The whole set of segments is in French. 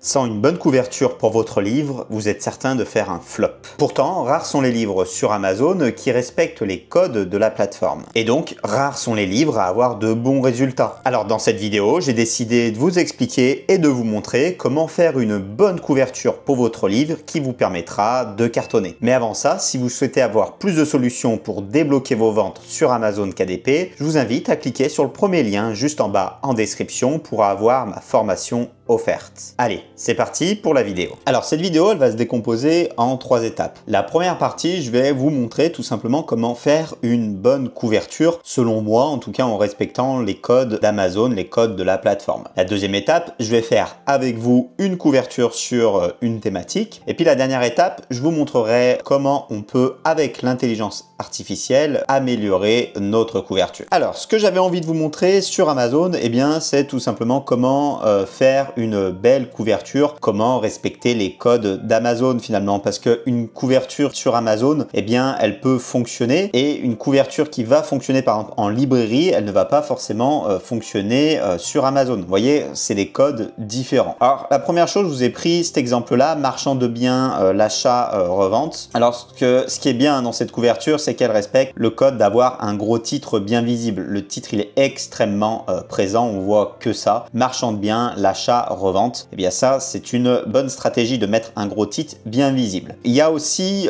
Sans une bonne couverture pour votre livre, vous êtes certain de faire un flop. Pourtant, rares sont les livres sur Amazon qui respectent les codes de la plateforme. Et donc, rares sont les livres à avoir de bons résultats. Alors dans cette vidéo, j'ai décidé de vous expliquer et de vous montrer comment faire une bonne couverture pour votre livre qui vous permettra de cartonner. Mais avant ça, si vous souhaitez avoir plus de solutions pour débloquer vos ventes sur Amazon KDP, je vous invite à cliquer sur le premier lien juste en bas en description pour avoir ma formation offerte. Allez, c'est parti pour la vidéo. Alors cette vidéo, elle va se décomposer en 3 étapes. La première partie, je vais vous montrer tout simplement comment faire une bonne couverture, selon moi, en tout cas en respectant les codes d'Amazon, les codes de la plateforme. La deuxième étape, je vais faire avec vous une couverture sur une thématique. Et puis la dernière étape, je vous montrerai comment on peut, avec l'intelligence artificielle, améliorer notre couverture. Alors, ce que j'avais envie de vous montrer sur Amazon, eh bien, c'est tout simplement comment faire une belle couverture, comment respecter les codes d'Amazon finalement, parce qu'une couverture sur Amazon, eh bien, elle peut fonctionner, et une couverture qui va fonctionner par exemple en librairie, elle ne va pas forcément fonctionner sur Amazon. Vous voyez, c'est des codes différents. Alors, la première chose, je vous ai pris cet exemple-là, marchand de biens, l'achat-revente. Alors, ce qui est bien dans cette couverture, c'est qu'elle respecte le code d'avoir un gros titre bien visible. Le titre, il est extrêmement présent, on voit que ça. Marchand de biens, l'achat-revente. Eh bien ça, c'est une bonne stratégie de mettre un gros titre bien visible. Il y a aussi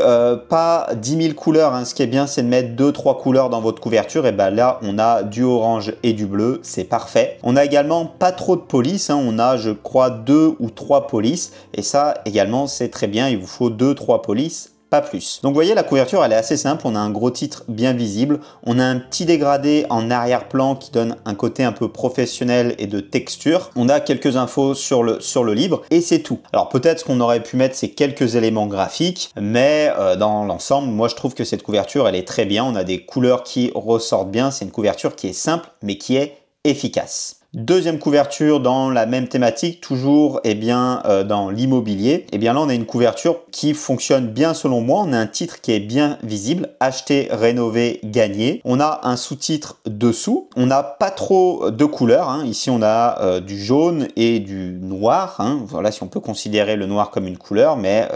pas 10 000 couleurs, hein. Ce qui est bien, c'est de mettre 2-3 couleurs dans votre couverture. Et bien là, on a du orange et du bleu, c'est parfait. On a également pas trop de polices, hein. On a, je crois, 2 ou 3 polices. Et ça, également, c'est très bien. Il vous faut 2-3 polices. Pas plus. Donc vous voyez, la couverture, elle est assez simple. On a un gros titre bien visible. On a un petit dégradé en arrière-plan qui donne un côté un peu professionnel et de texture. On a quelques infos sur le livre et c'est tout. Alors peut-être qu'on aurait pu mettre ces quelques éléments graphiques, mais dans l'ensemble, moi je trouve que cette couverture, elle est très bien. On a des couleurs qui ressortent bien. C'est une couverture qui est simple, mais qui est efficace. Deuxième couverture dans la même thématique, toujours dans l'immobilier. Et bien là, on a une couverture qui fonctionne bien selon moi. On a un titre qui est bien visible, acheter, rénover, gagner. On a un sous-titre dessous. On n'a pas trop de couleurs, hein. Ici, on a du jaune et du noir, hein. Voilà, si on peut considérer le noir comme une couleur, mais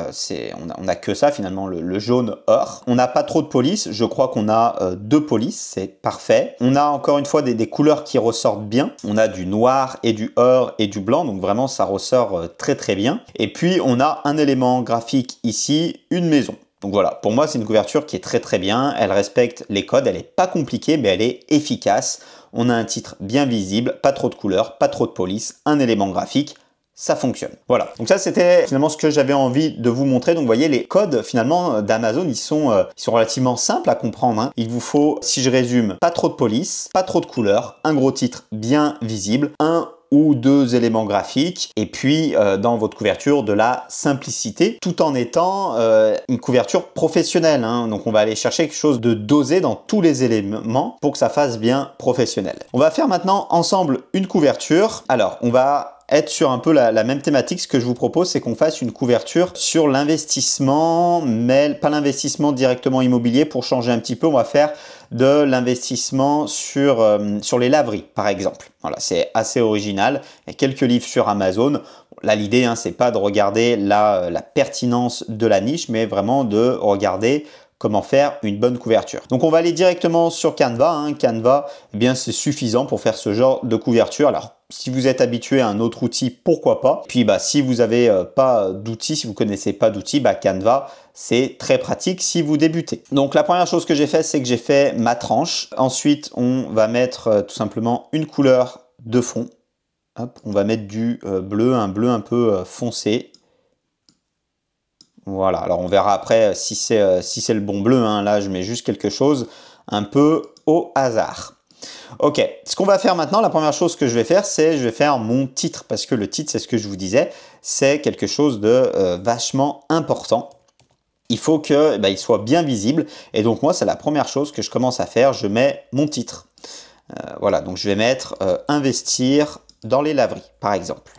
on a que ça finalement, le jaune or. On n'a pas trop de police. Je crois qu'on a 2 polices, c'est parfait. On a encore une fois des couleurs qui ressortent bien. On a du noir et du or et du blanc, donc vraiment ça ressort très très bien. Et puis on a un élément graphique ici, une maison. Donc voilà, pour moi c'est une couverture qui est très très bien, elle respecte les codes, elle n'est pas compliquée mais elle est efficace. On a un titre bien visible, pas trop de couleurs, pas trop de police, un élément graphique. Ça fonctionne. Voilà. Donc ça, c'était finalement ce que j'avais envie de vous montrer. Donc vous voyez, les codes finalement d'Amazon, ils sont relativement simples à comprendre, hein. Il vous faut, si je résume, pas trop de police, pas trop de couleurs, un gros titre bien visible, un ou 2 éléments graphiques, et puis dans votre couverture de la simplicité, tout en étant une couverture professionnelle, hein. Donc on va aller chercher quelque chose de dosé dans tous les éléments pour que ça fasse bien professionnel. On va faire maintenant ensemble une couverture. Alors on va être sur un peu la même thématique. Ce que je vous propose, c'est qu'on fasse une couverture sur l'investissement, mais pas l'investissement directement immobilier. Pour changer un petit peu, on va faire de l'investissement sur les laveries, par exemple. Voilà, c'est assez original. Il y a quelques livres sur Amazon. Là, l'idée, hein, c'est pas de regarder la pertinence de la niche, mais vraiment de regarder comment faire une bonne couverture. Donc on va aller directement sur Canva, hein. Canva, eh bien c'est suffisant pour faire ce genre de couverture. Alors si vous êtes habitué à un autre outil, pourquoi pas. Puis si vous n'avez pas d'outils, si vous ne connaissez pas d'outils, Canva, c'est très pratique si vous débutez. Donc la première chose que j'ai fait, c'est que j'ai fait ma tranche. Ensuite, on va mettre tout simplement une couleur de fond. Hop, on va mettre du bleu, un bleu un peu foncé. Voilà, alors on verra après si c'est le bon bleu, hein. Là, je mets juste quelque chose un peu au hasard. Ok, ce qu'on va faire maintenant, la première chose que je vais faire, c'est je vais faire mon titre, parce que le titre, c'est ce que je vous disais, c'est quelque chose de vachement important. Il faut que il soit bien visible, et donc moi, c'est la première chose que je commence à faire, je mets mon titre. Voilà, donc je vais mettre investir dans les laveries, par exemple.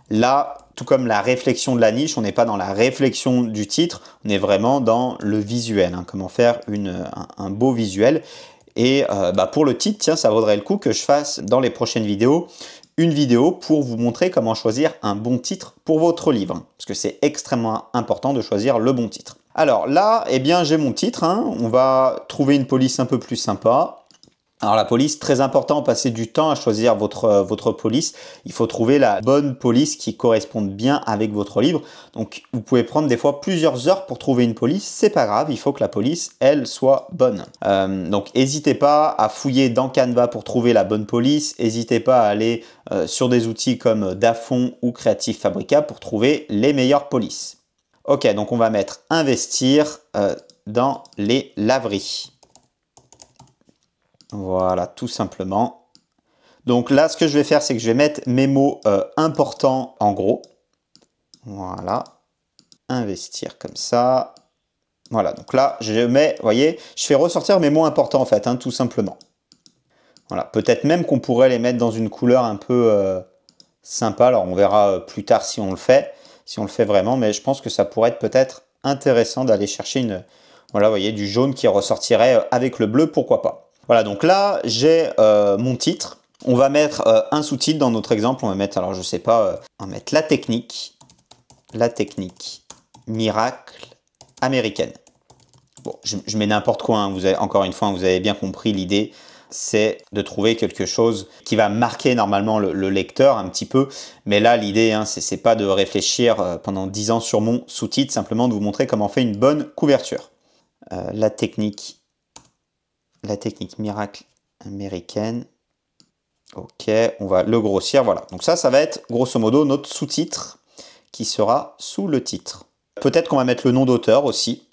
Là, tout comme la réflexion de la niche, on n'est pas dans la réflexion du titre, on est vraiment dans le visuel, hein, comment faire un beau visuel. Et pour le titre, tiens, ça vaudrait le coup que je fasse dans les prochaines vidéos une vidéo pour vous montrer comment choisir un bon titre pour votre livre. Parce que c'est extrêmement important de choisir le bon titre. Alors là, eh bien, j'ai mon titre. On va trouver une police un peu plus sympa. Alors la police, très important, passez du temps à choisir votre police. Il faut trouver la bonne police qui corresponde bien avec votre livre. Donc vous pouvez prendre des fois plusieurs heures pour trouver une police, c'est pas grave, il faut que la police, elle, soit bonne. Donc n'hésitez pas à fouiller dans Canva pour trouver la bonne police. N'hésitez pas à aller sur des outils comme Dafont ou Creative Fabrica pour trouver les meilleures polices. Ok, donc on va mettre investir dans les laveries. Voilà, tout simplement. Donc là, ce que je vais faire, c'est que je vais mettre mes mots importants en gros. Voilà. Investir comme ça. Voilà, donc là, je mets, vous voyez, je fais ressortir mes mots importants en fait, tout simplement. Voilà, peut-être même qu'on pourrait les mettre dans une couleur un peu sympa. Alors, on verra plus tard si on le fait vraiment, mais je pense que ça pourrait être peut-être intéressant d'aller chercher voilà, vous voyez, du jaune qui ressortirait avec le bleu, pourquoi pas. Voilà, donc là, j'ai mon titre. On va mettre un sous-titre dans notre exemple. On va mettre, alors je sais pas, on va mettre la technique miracle américaine. Bon, je mets n'importe quoi. Vous avez, encore une fois, vous avez bien compris l'idée. C'est de trouver quelque chose qui va marquer normalement le lecteur un petit peu. Mais là, l'idée, c'est pas de réfléchir pendant 10 ans sur mon sous-titre, simplement de vous montrer comment on fait une bonne couverture. La technique miracle américaine. Ok, on va le grossir, voilà. Donc ça va être grosso modo notre sous-titre qui sera sous le titre. Peut-être qu'on va mettre le nom d'auteur aussi.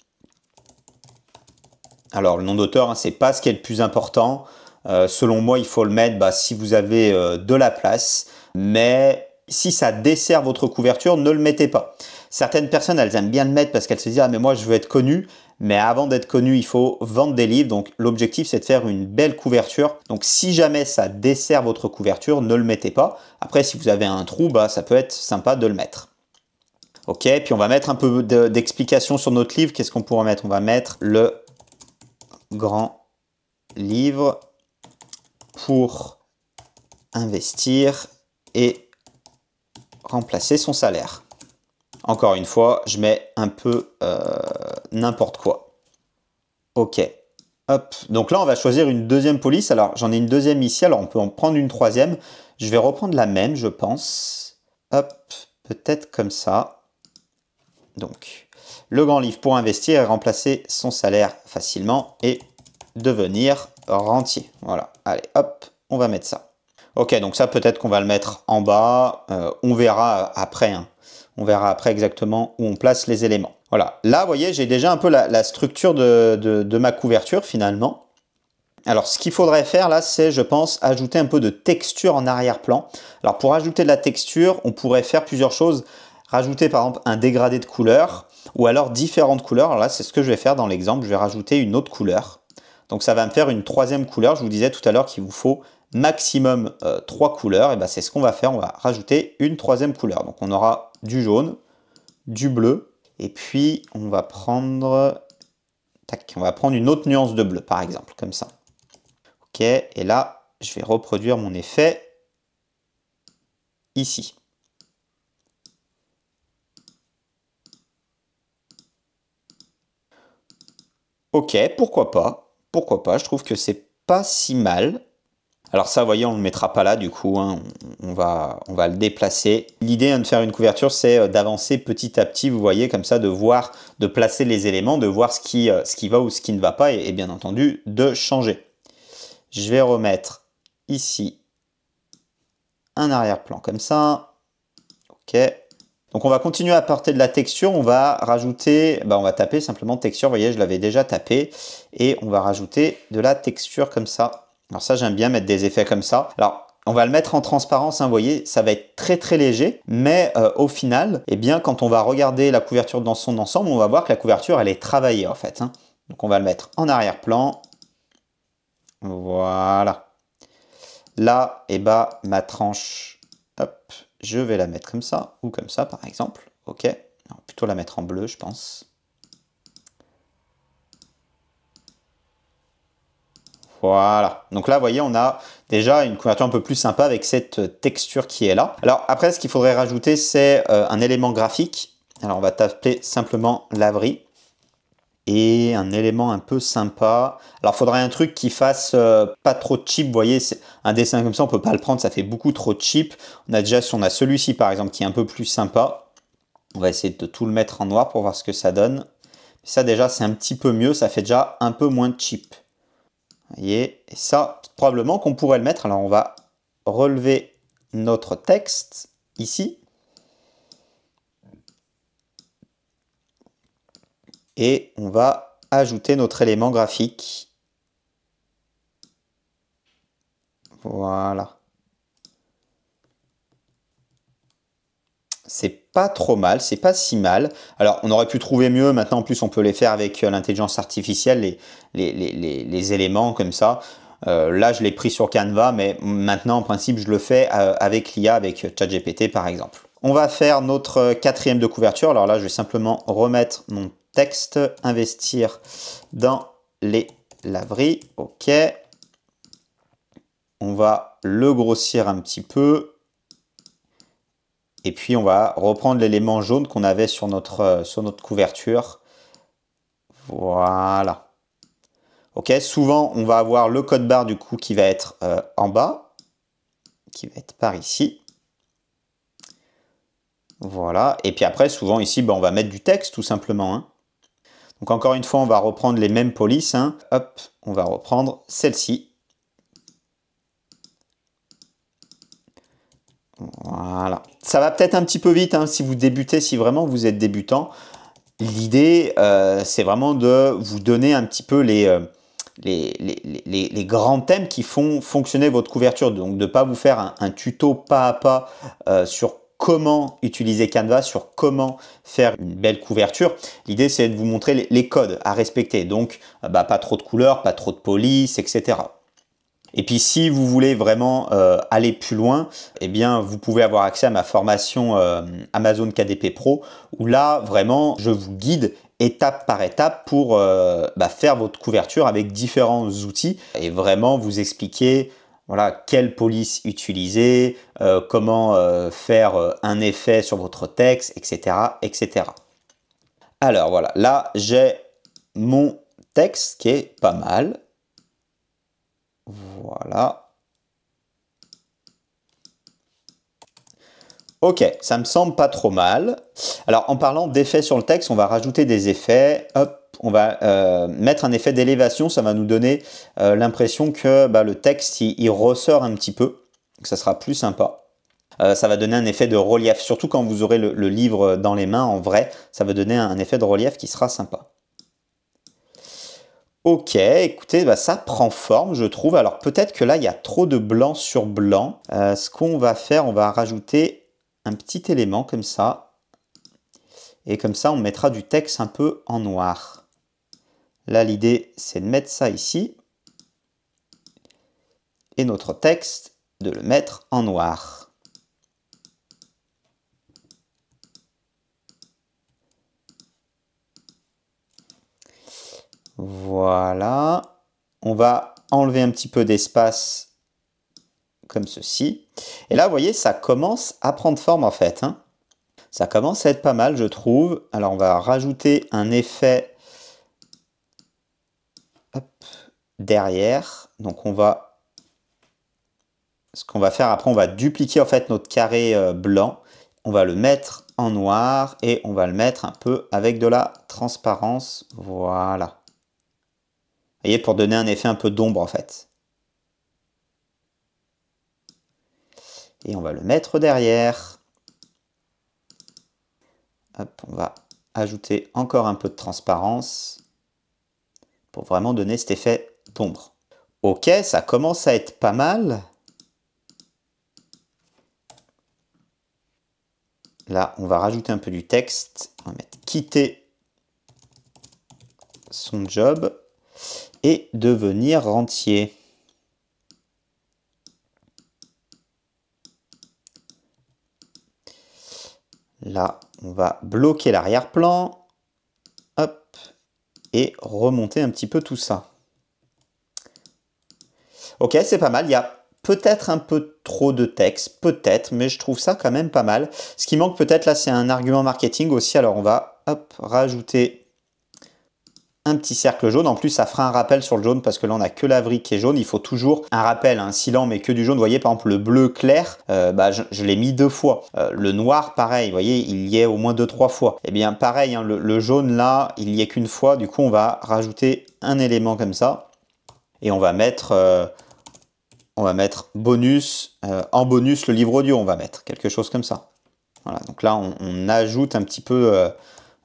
Alors le nom d'auteur, c'est pas ce qui est le plus important. Selon moi, il faut le mettre si vous avez de la place. Mais si ça dessert votre couverture, ne le mettez pas. Certaines personnes, elles aiment bien le mettre parce qu'elles se disent « Ah, mais moi, je veux être connu ». Mais avant d'être connu, il faut vendre des livres. Donc l'objectif, c'est de faire une belle couverture. Donc si jamais ça dessert votre couverture, ne le mettez pas. Après, si vous avez un trou, ça peut être sympa de le mettre. Ok, puis on va mettre un peu d'explication sur notre livre. Qu'est-ce qu'on pourra mettre? On va mettre le grand livre pour investir et remplacer son salaire. Encore une fois, je mets un peu n'importe quoi. Ok. Hop. Donc là, on va choisir une deuxième police. Alors, j'en ai une deuxième ici. Alors, on peut en prendre une troisième. Je vais reprendre la même, je pense. Hop. Peut-être comme ça. Donc, le grand livre pour investir et remplacer son salaire facilement et devenir rentier. Voilà. Allez, hop. On va mettre ça. Ok, donc ça, peut-être qu'on va le mettre en bas. On verra après. On verra après exactement où on place les éléments. Voilà, là, vous voyez, j'ai déjà un peu la structure de ma couverture, finalement. Alors, ce qu'il faudrait faire, là, c'est, je pense, ajouter un peu de texture en arrière-plan. Alors, pour ajouter de la texture, on pourrait faire plusieurs choses. Rajouter, par exemple, un dégradé de couleurs, ou alors différentes couleurs. Alors là, c'est ce que je vais faire dans l'exemple. Je vais rajouter une autre couleur. Donc, ça va me faire une troisième couleur. Je vous disais tout à l'heure qu'il vous faut maximum 3 couleurs. Et c'est ce qu'on va faire. On va rajouter une troisième couleur. Donc, on aura du jaune, du bleu, et puis on va prendre une autre nuance de bleu, par exemple, comme ça. Ok, et là, je vais reproduire mon effet ici. Ok, pourquoi pas, je trouve que c'est pas si mal. Alors ça, vous voyez, on ne le mettra pas là, du coup, on va le déplacer. L'idée de faire une couverture, c'est d'avancer petit à petit, vous voyez, comme ça, de placer les éléments, de voir ce qui va ou ce qui ne va pas, et bien entendu, de changer. Je vais remettre ici un arrière-plan comme ça. Ok. Donc on va continuer à apporter de la texture, on va rajouter, on va taper simplement texture, vous voyez, je l'avais déjà tapé, et on va rajouter de la texture comme ça. Alors ça, j'aime bien mettre des effets comme ça. Alors, on va le mettre en transparence, vous voyez, ça va être très très léger, mais au final, quand on va regarder la couverture dans son ensemble, on va voir que la couverture, elle est travaillée en fait. Donc on va le mettre en arrière-plan. Voilà. Là, ma tranche, hop, je vais la mettre comme ça, ou comme ça par exemple. Ok, on va plutôt la mettre en bleu, je pense. Voilà. Donc là, vous voyez, on a déjà une couverture un peu plus sympa avec cette texture qui est là. Alors après, ce qu'il faudrait rajouter, c'est un élément graphique. Alors on va taper simplement laverie. Et un élément un peu sympa. Alors, il faudrait un truc qui fasse pas trop cheap. Vous voyez, un dessin comme ça, on peut pas le prendre, ça fait beaucoup trop cheap. On a celui-ci, par exemple, qui est un peu plus sympa. On va essayer de tout le mettre en noir pour voir ce que ça donne. Ça, déjà, c'est un petit peu mieux. Ça fait déjà un peu moins cheap. Vous voyez, et ça, probablement qu'on pourrait le mettre. Alors, on va relever notre texte ici. Et on va ajouter notre élément graphique. Voilà. C'est pas trop mal, c'est pas si mal. Alors, on aurait pu trouver mieux. Maintenant, en plus, on peut les faire avec l'intelligence artificielle, les éléments comme ça. Là, je l'ai pris sur Canva, mais maintenant, en principe, je le fais avec l'IA, avec ChatGPT, par exemple. On va faire notre quatrième de couverture. Alors là, je vais simplement remettre mon texte, investir dans les laveries. OK. On va le grossir un petit peu. Et puis, on va reprendre l'élément jaune qu'on avait sur notre couverture. Voilà. OK. Souvent, on va avoir le code barre du coup qui va être en bas, qui va être par ici. Voilà. Et puis après, souvent ici, on va mettre du texte tout simplement. Hein. Donc encore une fois, on va reprendre les mêmes polices. Hein. Hop, on va reprendre celle-ci. Voilà. Ça va peut-être un petit peu vite hein, si vous débutez, si vraiment vous êtes débutant. L'idée, c'est vraiment de vous donner un petit peu les grands thèmes qui font fonctionner votre couverture. Donc de ne pas vous faire un tuto pas à pas sur comment utiliser Canva, sur comment faire une belle couverture. L'idée, c'est de vous montrer les codes à respecter. Donc, pas trop de couleurs, pas trop de police, etc. Et puis, si vous voulez vraiment aller plus loin, eh bien, vous pouvez avoir accès à ma formation Amazon KDP Pro, où là, vraiment, je vous guide étape par étape pour faire votre couverture avec différents outils et vraiment vous expliquer voilà, quelle police utiliser, comment faire un effet sur votre texte, etc., etc. Alors voilà, là j'ai mon texte qui est pas mal. Voilà. Ok, ça me semble pas trop mal. Alors en parlant d'effets sur le texte, on va rajouter des effets. Hop, on va mettre un effet d'élévation. Ça va nous donner l'impression que le texte il ressort un petit peu. Donc, ça sera plus sympa. Ça va donner un effet de relief, surtout quand vous aurez le livre dans les mains en vrai. Ça va donner un effet de relief qui sera sympa. Ok, écoutez, ça prend forme, je trouve. Alors peut-être que là, il y a trop de blanc sur blanc. Ce qu'on va faire, on va rajouter un petit élément comme ça. Et comme ça, on mettra du texte un peu en noir. Là, l'idée, c'est de mettre ça ici. Et notre texte, de le mettre en noir. Voilà. On va enlever un petit peu d'espace comme ceci. Et là, vous voyez, ça commence à prendre forme en fait. Hein. Ça commence à être pas mal, je trouve. Alors, on va rajouter un effet derrière. Donc, ce qu'on va faire après, on va dupliquer en fait notre carré blanc. On va le mettre en noir et on va le mettre un peu avec de la transparence. Voilà. Vous voyez, pour donner un effet un peu d'ombre en fait. Et on va le mettre derrière. Hop, on va ajouter encore un peu de transparence pour vraiment donner cet effet d'ombre. Ok, ça commence à être pas mal. Là, on va rajouter un peu du texte. On va mettre quitter son job et devenir rentier. Là, on va bloquer l'arrière-plan. Hop. Et remonter un petit peu tout ça. Ok, c'est pas mal. Il y a peut-être un peu trop de texte, peut-être, mais je trouve ça quand même pas mal. Ce qui manque peut-être là, c'est un argument marketing aussi. Alors on va hop, rajouter un petit cercle jaune. En plus, ça fera un rappel sur le jaune parce que là, on n'a que la vrille qui est jaune. Il faut toujours un rappel. Hein. Si là, on met que du jaune, vous voyez, par exemple, le bleu clair, je l'ai mis 2 fois. Le noir, pareil, vous voyez, il y est au moins 2-3 fois. Et bien, pareil, hein, le jaune, là, il y est qu'une fois. Du coup, on va rajouter un élément comme ça. Et on va mettre bonus, en bonus, le livre audio, on va mettre quelque chose comme ça. Voilà, donc là, on ajoute un petit peu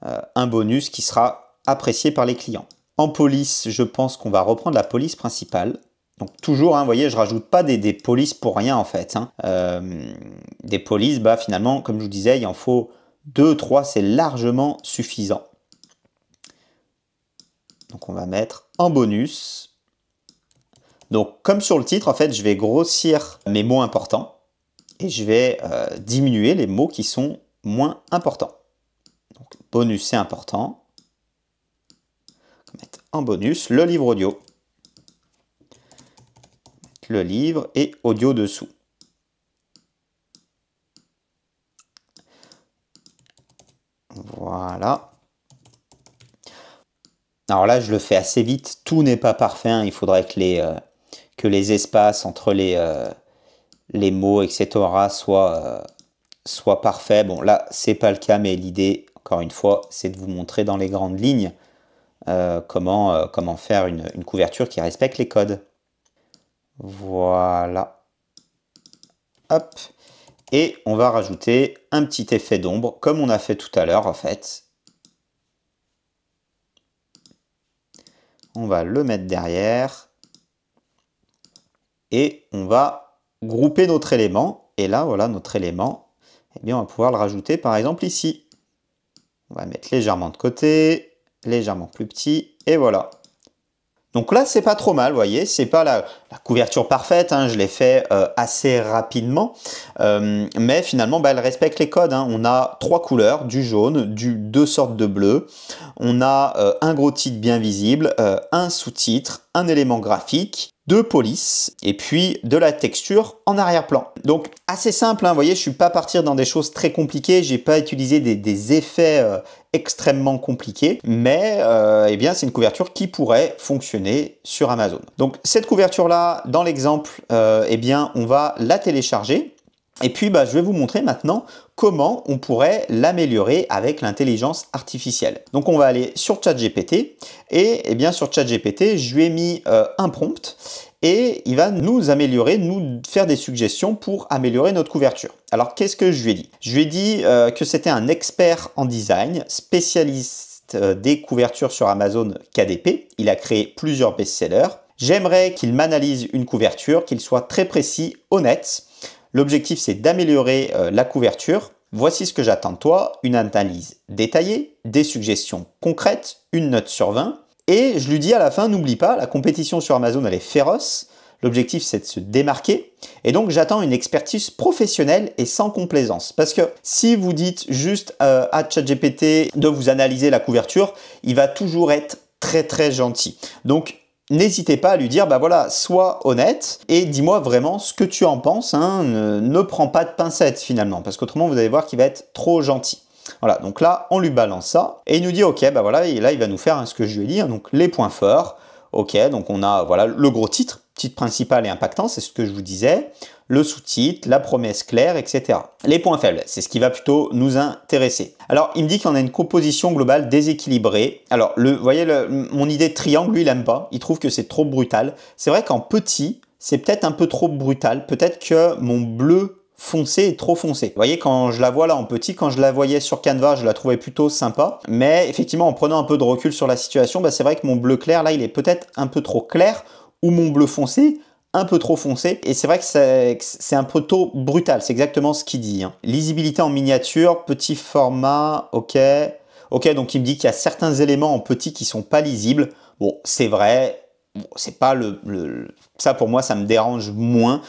un bonus qui sera apprécié par les clients. En police, je pense qu'on va reprendre la police principale. Donc toujours, hein, vous voyez, je rajoute pas des polices pour rien en fait. Hein. Des polices, finalement, comme je vous disais, il en faut 2-3, c'est largement suffisant. Donc on va mettre en bonus. Donc comme sur le titre, en fait, je vais grossir mes mots importants et je vais diminuer les mots qui sont moins importants. Donc bonus, c'est important. Mettre en bonus le livre audio. Le livre et audio dessous. Voilà. Alors là, je le fais assez vite. Tout n'est pas parfait. Hein. Il faudrait que les espaces entre les mots, etc. soient parfaits. Bon, là, c'est pas le cas, mais l'idée, encore une fois, c'est de vous montrer dans les grandes lignes comment faire une couverture qui respecte les codes. Voilà. Hop. Et on va rajouter un petit effet d'ombre, comme on a fait tout à l'heure en fait. On va le mettre derrière. Et on va grouper notre élément. Et là, voilà, notre élément, eh bien, on va pouvoir le rajouter par exemple ici. On va mettre légèrement de côté, légèrement plus petit, et voilà. Donc là, c'est pas trop mal, vous voyez, c'est pas la couverture parfaite, hein, je l'ai fait assez rapidement, mais finalement, elle respecte les codes. Hein. On a 3 couleurs, du jaune, 2 sortes de bleu, on a un gros titre bien visible, un sous-titre, un élément graphique, 2 polices et puis de la texture en arrière-plan. Donc assez simple, hein, vous voyez, je suis pas parti dans des choses très compliquées, j'ai pas utilisé des effets extrêmement compliqués, mais eh bien c'est une couverture qui pourrait fonctionner sur Amazon. Donc cette couverture là, dans l'exemple, eh bien on va la télécharger. Et puis je vais vous montrer maintenant comment on pourrait l'améliorer avec l'intelligence artificielle. Donc on va aller sur ChatGPT et eh bien sur ChatGPT, je lui ai mis un prompt et il va nous améliorer, nous faire des suggestions pour améliorer notre couverture. Alors qu'est-ce que je lui ai dit? Je lui ai dit que c'était un expert en design, spécialiste des couvertures sur Amazon KDP. Il a créé plusieurs best-sellers. J'aimerais qu'il m'analyse une couverture, qu'il soit très précis, honnête. L'objectif, c'est d'améliorer la couverture. Voici ce que j'attends de toi, une analyse détaillée, des suggestions concrètes, une note sur 20. Et je lui dis à la fin, n'oublie pas, la compétition sur Amazon, elle est féroce. L'objectif, c'est de se démarquer. Et donc, j'attends une expertise professionnelle et sans complaisance. Parce que si vous dites juste à ChatGPT de vous analyser la couverture, il va toujours être très, très gentil. Donc, n'hésitez pas à lui dire, voilà, sois honnête et dis-moi vraiment ce que tu en penses. Hein, ne prends pas de pincettes finalement, parce qu'autrement, vous allez voir qu'il va être trop gentil. Voilà, donc là, on lui balance ça et il nous dit, ok, voilà, et là, il va nous faire ce que je lui ai dit, hein, donc les points forts. Ok, donc on a voilà le gros titre principal et impactant, c'est ce que je vous disais, le sous-titre, la promesse claire, etc. Les points faibles, c'est ce qui va plutôt nous intéresser. Alors, il me dit qu'on a une composition globale déséquilibrée. Alors, vous voyez, mon idée de triangle, lui, il n'aime pas. Il trouve que c'est trop brutal. C'est vrai qu'en petit, c'est peut-être un peu trop brutal. Peut-être que mon bleu foncé est trop foncé. Vous voyez, quand je la vois là en petit, quand je la voyais sur Canva, je la trouvais plutôt sympa. Mais effectivement, en prenant un peu de recul sur la situation, c'est vrai que mon bleu clair, là, il est peut-être un peu trop clair, ou mon bleu foncé, un peu trop foncé. Et c'est vrai que c'est un peu trop brutal. C'est exactement ce qu'il dit. Hein. Lisibilité en miniature, petit format, ok. Ok, donc il me dit qu'il y a certains éléments en petit qui sont pas lisibles. Bon, c'est vrai. Bon, c'est pas ça pour moi, ça me dérange moins.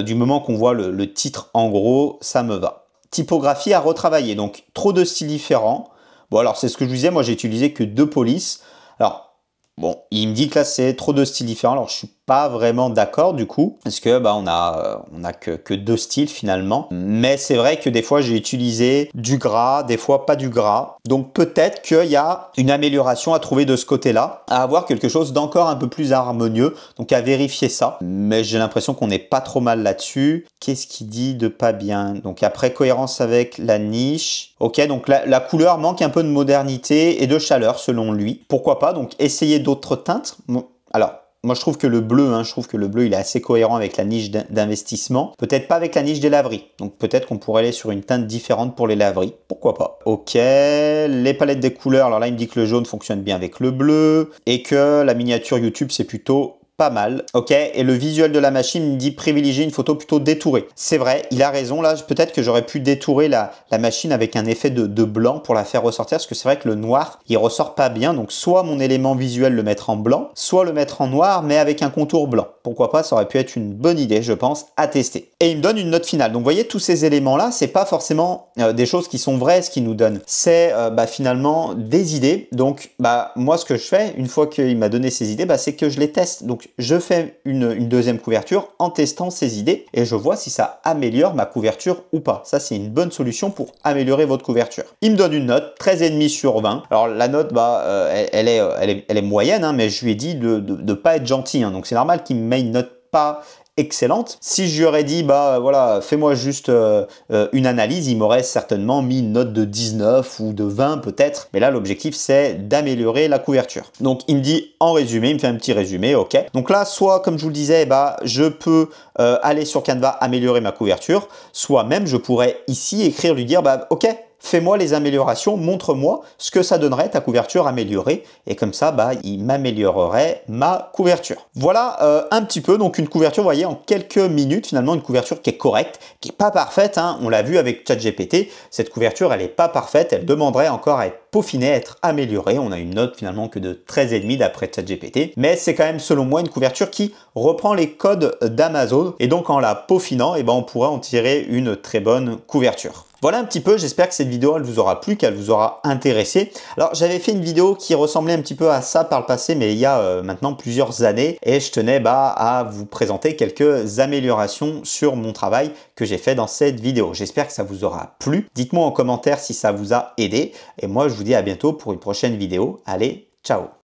Du moment qu'on voit le titre en gros, ça me va. Typographie à retravailler, donc trop de styles différents. Bon, alors c'est ce que je vous disais, moi j'ai utilisé que 2 polices. Alors, bon, il me dit que là c'est trop de styles différents, alors je suis pas vraiment d'accord du coup, parce que bah, on a que deux styles finalement. Mais c'est vrai que des fois j'ai utilisé du gras, des fois pas du gras. Donc peut-être qu'il y a une amélioration à trouver de ce côté-là, à avoir quelque chose d'encore un peu plus harmonieux. Donc à vérifier ça. Mais j'ai l'impression qu'on n'est pas trop mal là-dessus. Qu'est-ce qu'il dit de pas bien? Donc après, cohérence avec la niche. Ok, donc la couleur manque un peu de modernité et de chaleur selon lui. Pourquoi pas? Donc essayer d'autres teintes. Bon, alors, moi je trouve que le bleu, il est assez cohérent avec la niche d'investissement. Peut-être pas avec la niche des laveries. Donc peut-être qu'on pourrait aller sur une teinte différente pour les laveries. Pourquoi pas? Ok, les palettes des couleurs. Alors là, il me dit que le jaune fonctionne bien avec le bleu et que la miniature YouTube, c'est plutôt pas mal. Ok, et le visuel de la machine me dit privilégier une photo plutôt détourée. C'est vrai, il a raison. Là, peut-être que j'aurais pu détourer la machine avec un effet de blanc pour la faire ressortir, parce que c'est vrai que le noir, il ressort pas bien. Donc soit mon élément visuel le mettre en blanc, soit le mettre en noir, mais avec un contour blanc. Pourquoi pas, ça aurait pu être une bonne idée, je pense, à tester. Et il me donne une note finale. Donc vous voyez, tous ces éléments-là, c'est pas forcément des choses qui sont vraies, ce qu'il nous donne. C'est finalement des idées. Donc moi, ce que je fais, une fois qu'il m'a donné ces idées, c'est que je les teste. Donc je fais une deuxième couverture en testant ces idées et je vois si ça améliore ma couverture ou pas. Ça, c'est une bonne solution pour améliorer votre couverture. Il me donne une note, 13,5 sur 20. Alors la note, elle est moyenne, mais je lui ai dit de pas être gentil. Donc c'est normal qu'il me met une note pas excellente. Si je lui aurais dit, voilà, fais-moi juste une analyse, il m'aurait certainement mis une note de 19 ou de 20 peut-être. Mais là, l'objectif, c'est d'améliorer la couverture. Donc, il me dit en résumé, il me fait un petit résumé, ok. Donc là, soit, comme je vous le disais, je peux aller sur Canva, améliorer ma couverture, soit même, je pourrais ici écrire, lui dire, ok, fais-moi les améliorations, montre-moi ce que ça donnerait ta couverture améliorée. Et comme ça, il m'améliorerait ma couverture. Voilà un petit peu, donc une couverture, vous voyez, en quelques minutes, finalement, une couverture qui est correcte, qui n'est pas parfaite. On l'a vu avec ChatGPT, cette couverture, elle n'est pas parfaite, elle demanderait encore à être peaufinée, à être améliorée. On a une note finalement que de 13,5 d'après ChatGPT. Mais c'est quand même, selon moi, une couverture qui reprend les codes d'Amazon. Et donc, en la peaufinant, on pourrait en tirer une très bonne couverture. Voilà un petit peu, j'espère que cette vidéo elle vous aura plu, qu'elle vous aura intéressé. Alors j'avais fait une vidéo qui ressemblait un petit peu à ça par le passé, mais il y a maintenant plusieurs années, et je tenais à vous présenter quelques améliorations sur mon travail que j'ai fait dans cette vidéo. J'espère que ça vous aura plu. Dites-moi en commentaire si ça vous a aidé, et moi je vous dis à bientôt pour une prochaine vidéo. Allez, ciao!